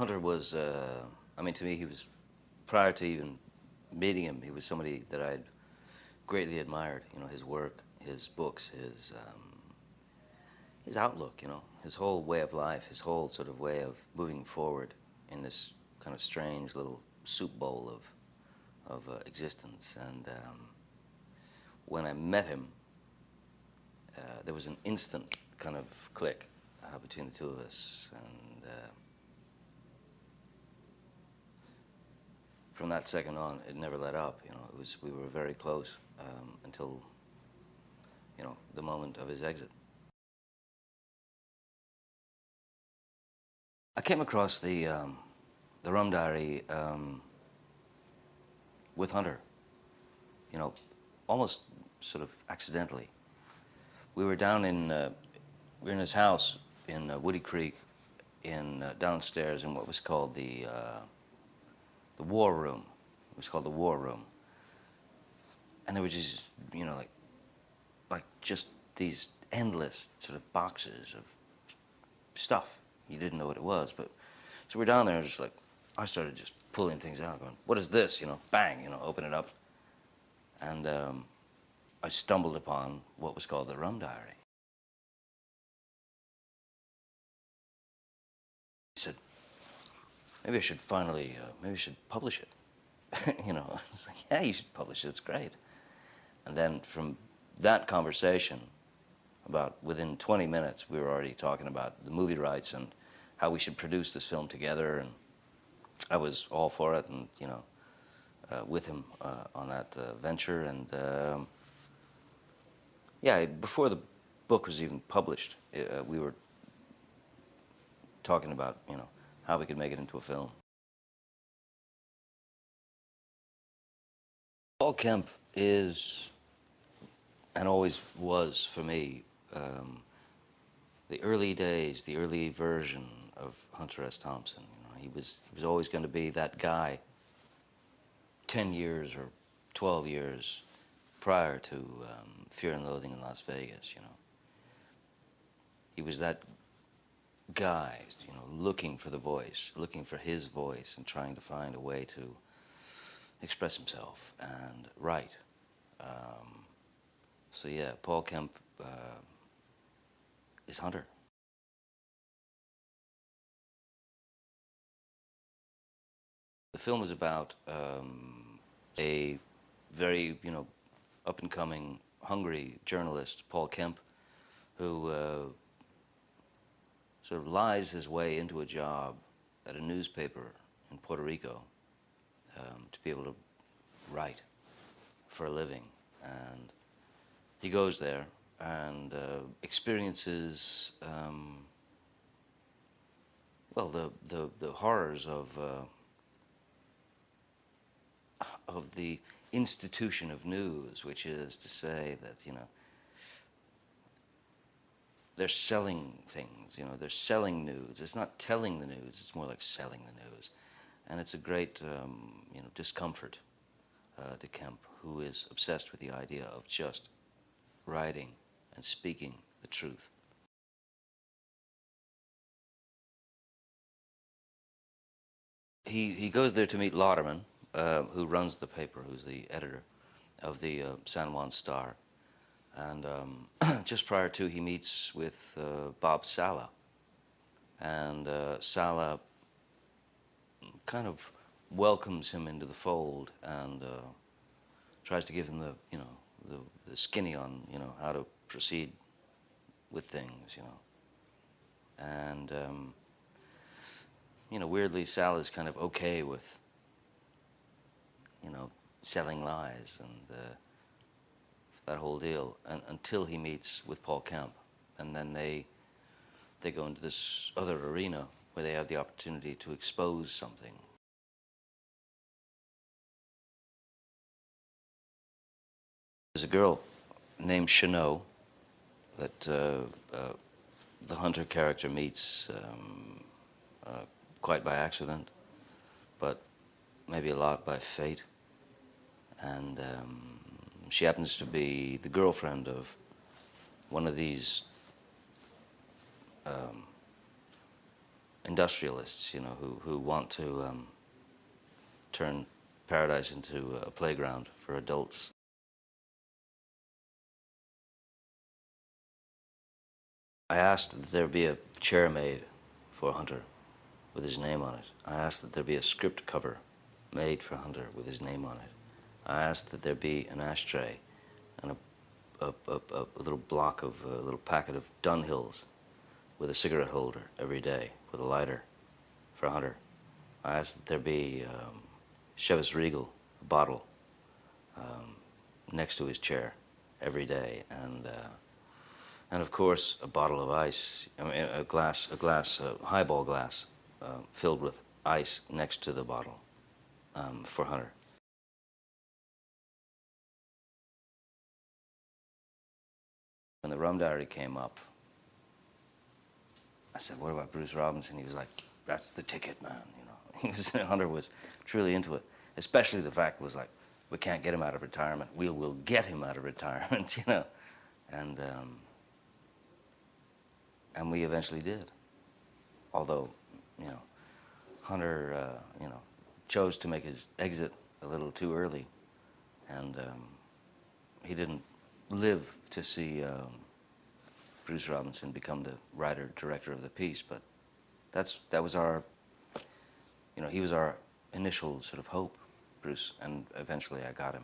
Hunter was, I mean, to me, he was, prior to even meeting him, he was somebody that I'd greatly admired. You know, his work, his books, his outlook, you know, his whole way of life, his whole sort of way of moving forward in this kind of strange little soup bowl of existence. And when I met him, there was an instant kind of click between the two of us, and from that second on, it never let up. You know, we were very close until, you know, the moment of his exit. I came across the Rum Diary with Hunter, you know, almost sort of accidentally. We were down in, we were in his house in Woody Creek, downstairs in what was called the War Room. It was called the War Room, and there were just, you know, like just these endless sort of boxes of stuff. You didn't know what it was, but so we're down there, and just like I started just pulling things out, going, "What is this?" You know, bang, you know, open it up, and I stumbled upon what was called the Rum Diary. He said, "Maybe I should finally, maybe I should publish it." You know, I was like, "Yeah, you should publish it. It's great." And then from that conversation, about within 20 minutes, we were already talking about the movie rights and how we should produce this film together, and I was all for it, and you know, with him on that venture. And yeah, before the book was even published, we were talking about, you know, how we could make it into a film. Paul Kemp is, and always was for me, the early days, the early version of Hunter S. Thompson. You know, he was always going to be that guy 10 years or 12 years prior to Fear and Loathing in Las Vegas, you know. He was that guy, you know, looking for the voice, looking for his voice, and trying to find a way to express himself and write. So yeah, Paul Kemp is Hunter. The film is about a very, you know, up-and-coming, hungry journalist, Paul Kemp, who sort of lies his way into a job at a newspaper in Puerto Rico to be able to write for a living. And he goes there and experiences, well, the horrors of the institution of news, which is to say that, you know, they're selling things, you know, they're selling news. It's not telling the news, it's more like selling the news. And it's a great, you know, discomfort to Kemp, who is obsessed with the idea of just writing and speaking the truth. He goes there to meet Lauderman, who runs the paper, who's the editor of the San Juan Star. And just prior to, he meets with Bob Sala. And Sala kind of welcomes him into the fold and tries to give him the, you know, the skinny on, you know, how to proceed with things, you know. And, you know, weirdly, Sala's kind of okay with, you know, selling lies and that whole deal, until he meets with Paul Kemp. And then they go into this other arena where they have the opportunity to expose something. There's a girl named Chanot that the Hunter character meets quite by accident, but maybe a lot by fate. And she happens to be the girlfriend of one of these industrialists, who want to turn paradise into a playground for adults. I asked that there be a chair made for Hunter with his name on it. I asked that there be a script cover made for Hunter with his name on it. I asked that there be an ashtray and a little block of, a little packet of Dunhills with a cigarette holder every day with a lighter for Hunter. I asked that there be Chivas Regal, a bottle, next to his chair every day, and of course a bottle of ice. I mean, a highball glass filled with ice next to the bottle for Hunter. When the Rum Diary came up, I said, "What about Bruce Robinson?" He was like, "That's the ticket, man." Hunter was truly into it. Especially the fact was like, we can't get him out of retirement. We'll get him out of retirement, and we eventually did. Although, Hunter, chose to make his exit a little too early, and he didn't live to see Bruce Robinson become the writer-director of the piece. But that was our, he was our initial sort of hope, Bruce, and eventually I got him.